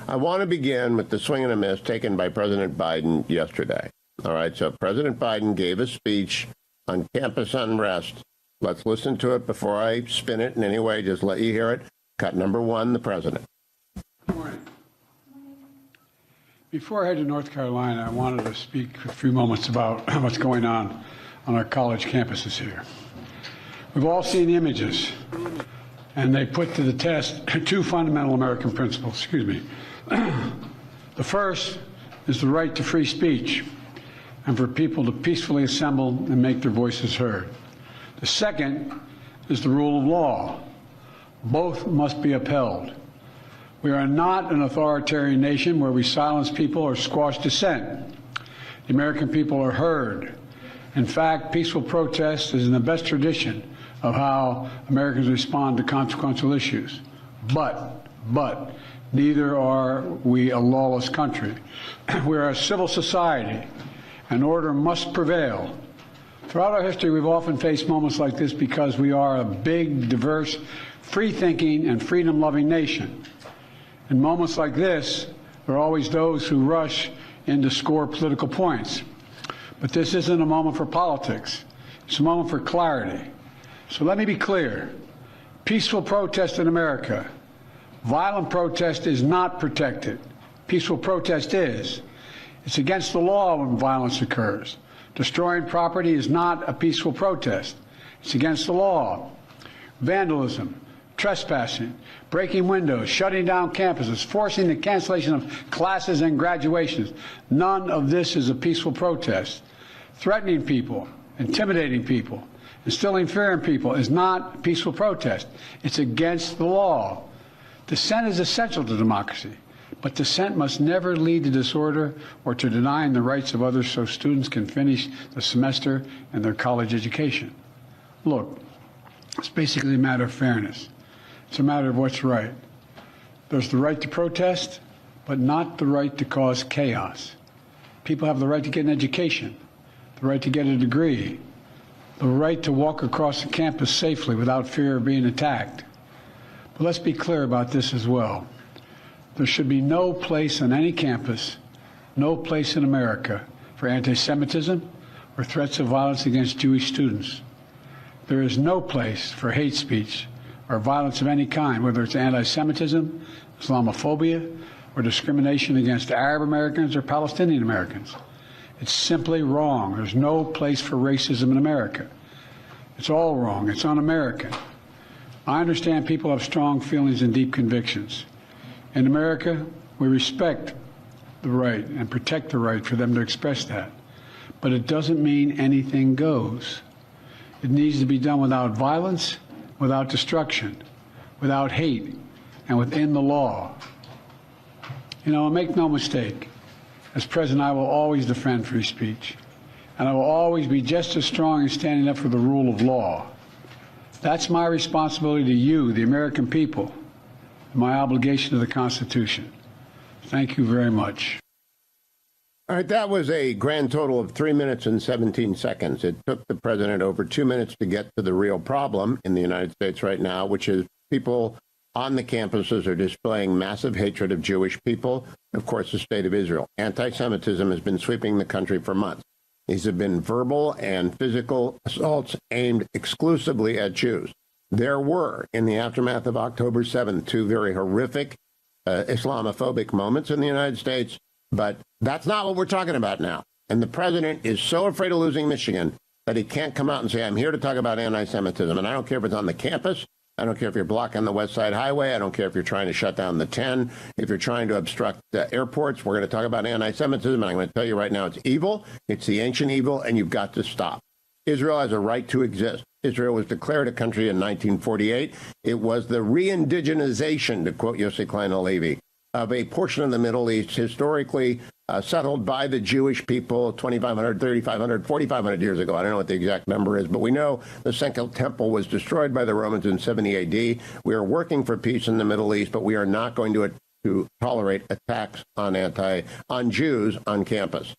I want to begin with the swing and a miss taken by President Biden yesterday. All right, so President Biden gave a speech on campus unrest. Let's listen to it before I spin it in any way. Just let you hear it. Cut number one, the president. Good morning. Before I head to North Carolina, I wanted to speak for a few moments about what's going on our college campuses here. We've all seen the images, and they put to the test two fundamental American principles. Excuse me. The first is the right to free speech and for people to peacefully assemble and make their voices heard. The second is the rule of law. Both must be upheld. We are not an authoritarian nation where we silence people or squash dissent. The American people are heard. In fact, peaceful protest is in the best tradition of how Americans respond to consequential issues. But, neither are we a lawless country. We are a civil society, and order must prevail. Throughout our history, we've often faced moments like this because we are a big, diverse, free-thinking, and freedom-loving nation. In moments like this, there are always those who rush in to score political points. But this isn't a moment for politics. It's a moment for clarity. So let me be clear. Peaceful protest in America. Violent protest is not protected. Peaceful protest is. It's against the law when violence occurs. Destroying property is not a peaceful protest. It's against the law. Vandalism, trespassing, breaking windows, shutting down campuses, forcing the cancellation of classes and graduations. None of this is a peaceful protest. Threatening people, intimidating people, instilling fear in people is not a peaceful protest. It's against the law. Dissent is essential to democracy, but dissent must never lead to disorder or to denying the rights of others so students can finish the semester and their college education. Look, it's basically a matter of fairness. It's a matter of what's right. There's the right to protest, but not the right to cause chaos. People have the right to get an education, the right to get a degree, the right to walk across the campus safely without fear of being attacked. But let's be clear about this as well. There should be no place on any campus, no place in America for anti-Semitism or threats of violence against Jewish students. There is no place for hate speech or violence of any kind, whether it's anti-Semitism, Islamophobia, or discrimination against Arab Americans or Palestinian Americans. It's simply wrong. There's no place for racism in America. It's all wrong. It's un-American. I understand people have strong feelings and deep convictions. In America, we respect the right and protect the right for them to express that. But it doesn't mean anything goes. It needs to be done without violence, without destruction, without hate, and within the law. You know, make no mistake, as president, I will always defend free speech, and I will always be just as strong in standing up for the rule of law. That's my responsibility to you, the American people, and my obligation to the Constitution. Thank you very much. All right, that was a grand total of 3 minutes and 17 seconds. It took the president over 2 minutes to get to the real problem in the United States right now, which is people on the campuses are displaying massive hatred of Jewish people, of course, the state of Israel. Anti-Semitism has been sweeping the country for months. These have been verbal and physical assaults aimed exclusively at Jews. There were, in the aftermath of October 7th, two very horrific Islamophobic moments in the United States, but that's not what we're talking about now. And the president is so afraid of losing Michigan that he can't come out and say, I'm here to talk about anti-Semitism. And I don't care if it's on the campus. I don't care if you're blocking the West Side Highway. I don't care if you're trying to shut down the 10. If you're trying to obstruct airports, we're going to talk about anti-Semitism. And I'm going to tell you right now, it's evil. It's the ancient evil, and you've got to stop. Israel has a right to exist. Israel was declared a country in 1948. It was the re-indigenization, to quote Yossi Klein Halevi, of a portion of the Middle East historically settled by the Jewish people 2,500, 3,500, 4,500 years ago. I don't know what the exact number is, but we know the Second Temple was destroyed by the Romans in 70 AD. We are working for peace in the Middle East, but we are not going to tolerate attacks on Jews on campus.